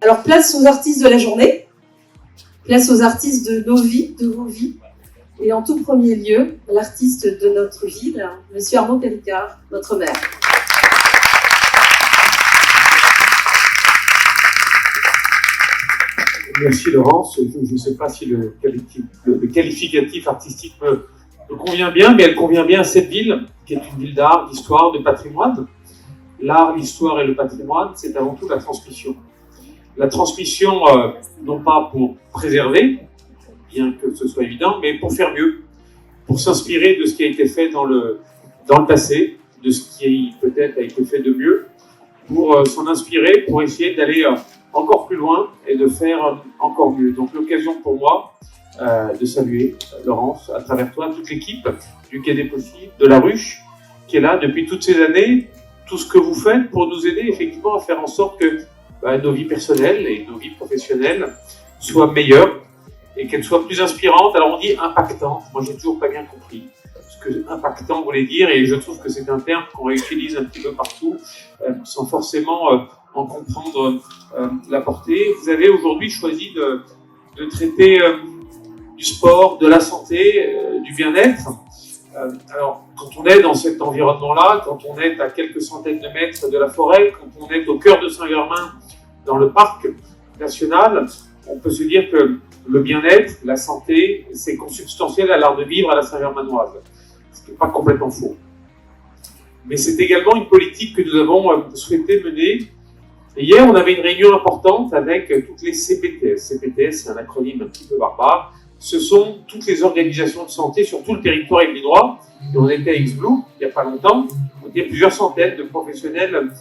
Alors, place aux artistes de la journée, place aux artistes de nos vies, de vos vies. Et en tout premier lieu, l'artiste de notre ville, Monsieur Arnaud Péricard, notre maire. Merci Laurence. Je ne sais pas si le qualificatif artistique me convient bien, mais elle convient bien à cette ville, qui est une ville d'art, d'histoire, de patrimoine. L'art, l'histoire et le patrimoine, c'est avant tout la transmission. La transmission, non pas pour préserver, bien que ce soit évident, mais pour faire mieux, pour s'inspirer de ce qui a été fait dans le passé, de ce qui peut-être a été fait de mieux, pour s'en inspirer, pour essayer d'aller encore plus loin et de faire encore mieux. Donc l'occasion pour moi de saluer Laurence, à travers toi, toute l'équipe du Quai des Possibles, de La Ruche, qui est là depuis toutes ces années, tout ce que vous faites pour nous aider effectivement à faire en sorte que nos vies personnelles et nos vies professionnelles soient meilleures et qu'elles soient plus inspirantes. Alors on dit impactantes, moi j'ai toujours pas bien compris ce que impactant voulait dire, et je trouve que c'est un terme qu'on réutilise un petit peu partout sans forcément en comprendre la portée. Vous avez aujourd'hui choisi de traiter du sport, de la santé, du bien-être. Alors, quand on est dans cet environnement-là, quand on est à quelques centaines de mètres de la forêt, quand on est au cœur de Saint-Germain, dans le parc national, on peut se dire que le bien-être, la santé, c'est consubstantiel à l'art de vivre à la Saint-Germanoise. Ce qui n'est pas complètement faux. Mais c'est également une politique que nous avons souhaité mener. Et hier, on avait une réunion importante avec toutes les CPTS. CPTS, c'est un acronyme un petit peu barbare. Ce sont toutes les organisations de santé sur tout le territoire yvelinois. Et on était à X-Blue, il n'y a pas longtemps. On était plusieurs centaines de professionnels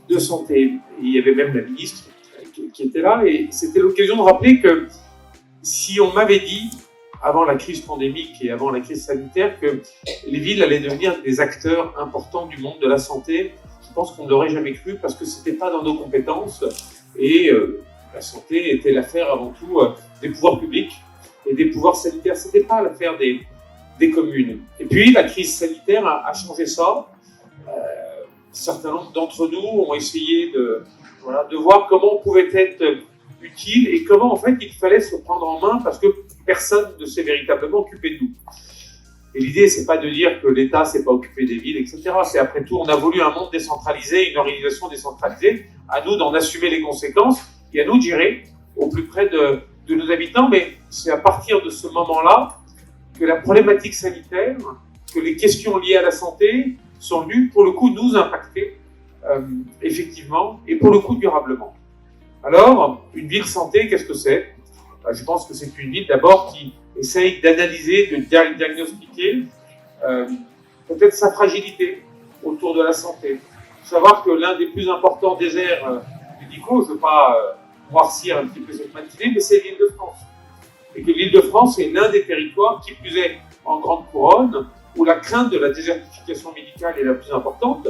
de santé. Et il y avait même la ministre qui était là. Et c'était l'occasion de rappeler que si on m'avait dit, avant la crise pandémique et avant la crise sanitaire, que les villes allaient devenir des acteurs importants du monde de la santé, je pense qu'on ne l'aurait jamais cru parce que ce n'était pas dans nos compétences. Et la santé était l'affaire avant tout des pouvoirs publics et des pouvoirs sanitaires. Ce n'était pas l'affaire des communes. Et puis la crise sanitaire a changé ça. Un certain nombre d'entre nous ont essayé de voir comment on pouvait être utile et comment en fait il fallait se prendre en main parce que personne ne s'est véritablement occupé de nous. Et l'idée, c'est pas de dire que l'État s'est pas occupé des villes, etc. C'est après tout, on a voulu un monde décentralisé, une organisation décentralisée. À nous d'en assumer les conséquences et à nous de gérer au plus près de nos habitants. Mais c'est à partir de ce moment-là que la problématique sanitaire, que les questions liées à la santé sont venues pour le coup nous impacter effectivement et pour le coup durablement. Alors, une ville santé, qu'est-ce que c'est ? Je pense que c'est une ville d'abord qui essaye d'analyser, de diagnostiquer peut-être sa fragilité autour de la santé. Il faut savoir que l'un des plus importants déserts médicaux, je ne veux pas noircir un petit peu cette matinée, mais c'est l'Île-de-France. Et que l'Île-de-France est l'un des territoires, qui plus est en grande couronne, où la crainte de la désertification médicale est la plus importante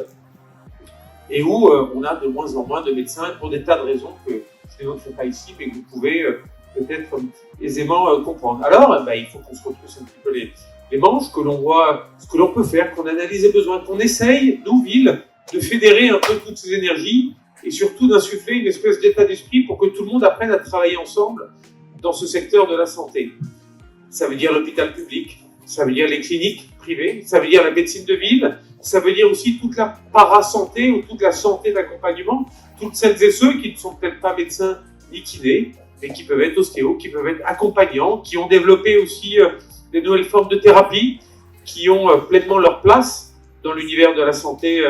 et où on a de moins en moins de médecins pour des tas de raisons que je n'évoquerai pas ici, mais que vous pouvez peut-être aisément comprendre. Alors, il faut qu'on se retrousse un petit peu les manches, que l'on voit ce que l'on peut faire, qu'on analyse les besoins, qu'on essaye, nous, villes, de fédérer un peu toutes ces énergies et surtout d'insuffler une espèce d'état d'esprit pour que tout le monde apprenne à travailler ensemble dans ce secteur de la santé. Ça veut dire l'hôpital public, ça veut dire les cliniques privées, ça veut dire la médecine de ville, ça veut dire aussi toute la parasanté ou toute la santé d'accompagnement, toutes celles et ceux qui ne sont peut-être pas médecins ni kinés, mais qui peuvent être ostéos, qui peuvent être accompagnants, qui ont développé aussi des nouvelles formes de thérapie, qui ont pleinement leur place dans l'univers de la santé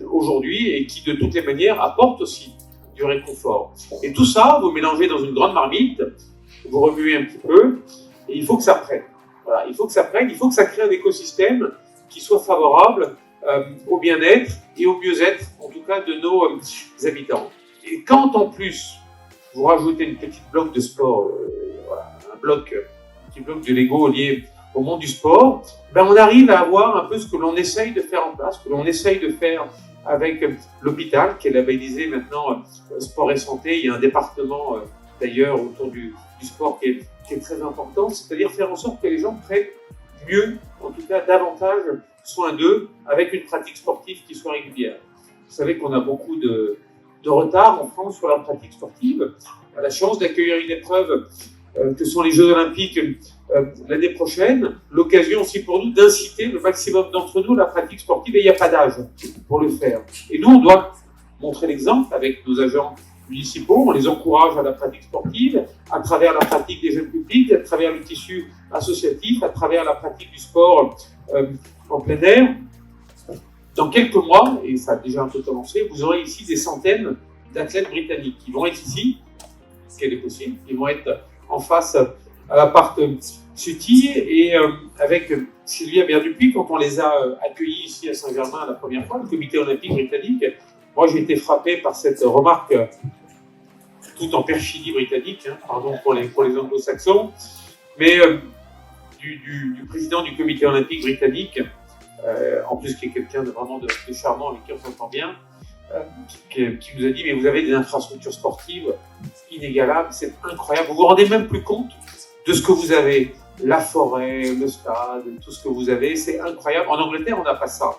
aujourd'hui et qui de toutes les manières apportent aussi du réconfort. Et tout ça, vous mélangez dans une grande marmite, vous remuez un petit peu, et il faut que ça prenne. Voilà, il faut que ça prenne, il faut que ça crée un écosystème qui soit favorable au bien-être et au mieux-être, en tout cas de nos habitants. Et quand en plus, vous rajoutez une petite bloc de sport, un petit bloc de Lego lié au monde du sport, on arrive à avoir un peu ce que l'on essaye de faire en place, ce que l'on essaye de faire avec l'hôpital, qui est labellisé maintenant sport et santé. Il y a un département d'ailleurs autour du sport qui est très important, c'est-à-dire faire en sorte que les gens prennent mieux, en tout cas davantage soin d'eux, avec une pratique sportive qui soit régulière. Vous savez qu'on a beaucoup de de retard en France sur la pratique sportive. On a la chance d'accueillir une épreuve que sont les Jeux Olympiques l'année prochaine, l'occasion aussi pour nous d'inciter le maximum d'entre nous à la pratique sportive, et il n'y a pas d'âge pour le faire. Et nous, on doit montrer l'exemple avec nos agents municipaux, on les encourage à la pratique sportive, à travers la pratique des jeunes publics, à travers le tissu associatif, à travers la pratique du sport en plein air. Dans quelques mois, et ça a déjà un peu commencé, vous aurez ici des centaines d'athlètes britanniques qui vont être ici, ce qui est possible, ils vont être en face à l'appart Suti, et avec Sylvia Berdupuis, quand on les a accueillis ici à Saint-Germain la première fois, le comité olympique britannique, moi j'ai été frappé par cette remarque tout en perfidie britannique, pardon pour les anglo-saxons, mais du président du comité olympique britannique, en plus qui est quelqu'un de vraiment de charmant avec qui on s'entend bien, qui nous a dit, mais vous avez des infrastructures sportives inégalables, c'est incroyable, vous vous rendez même plus compte de ce que vous avez, la forêt, le stade, tout ce que vous avez, c'est incroyable. En Angleterre, on n'a pas ça.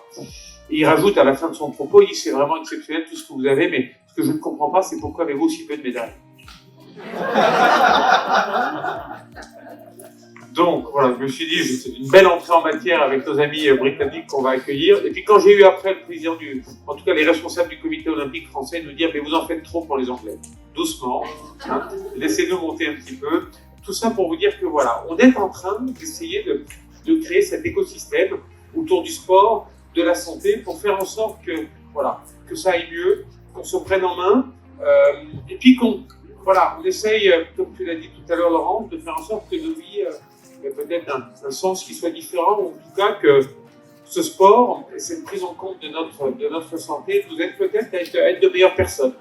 Et il rajoute à la fin de son propos, il dit, c'est vraiment exceptionnel tout ce que vous avez, mais ce que je ne comprends pas, c'est pourquoi avez-vous aussi peu de médailles. Donc voilà, je me suis dit, c'est une belle entrée en matière avec nos amis britanniques qu'on va accueillir. Et puis quand j'ai eu après le président en tout cas les responsables du comité olympique français nous dire, mais vous en faites trop pour les Anglais. Doucement, laissez-nous monter un petit peu. Tout ça pour vous dire que voilà, on est en train d'essayer de créer cet écosystème autour du sport, de la santé, pour faire en sorte que, voilà, que ça aille mieux, qu'on se prenne en main, et puis qu'on essaye, comme tu l'as dit tout à l'heure Laurent, de faire en sorte que nos vies aient peut-être un sens qui soit différent, ou en tout cas que ce sport et cette prise en compte de notre santé nous aide peut-être à être de meilleures personnes,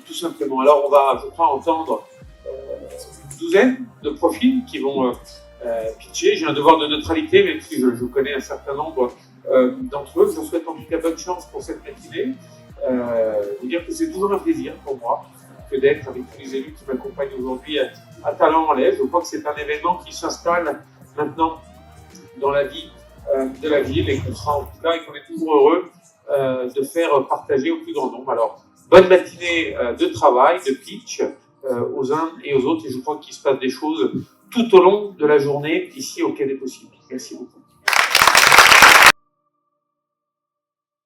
tout simplement. Alors on va, je crois, entendre une douzaine de profils qui vont pitcher. J'ai un devoir de neutralité, même si je connais un certain nombre d'entre eux. Je vous souhaite en tout cas bonne chance pour cette matinée. Vous dire que c'est toujours un plaisir pour moi que d'être avec tous les élus qui m'accompagnent aujourd'hui à Talent-en-Laye. Je crois que c'est un événement qui s'installe maintenant dans la vie de la ville, et qu'on sera en tout cas, et qu'on est toujours heureux de faire partager au plus grand nombre. Alors, bonne matinée de travail, de pitch aux uns et aux autres, et je crois qu'il se passe des choses tout au long de la journée ici au Quai des Possibles. Merci beaucoup.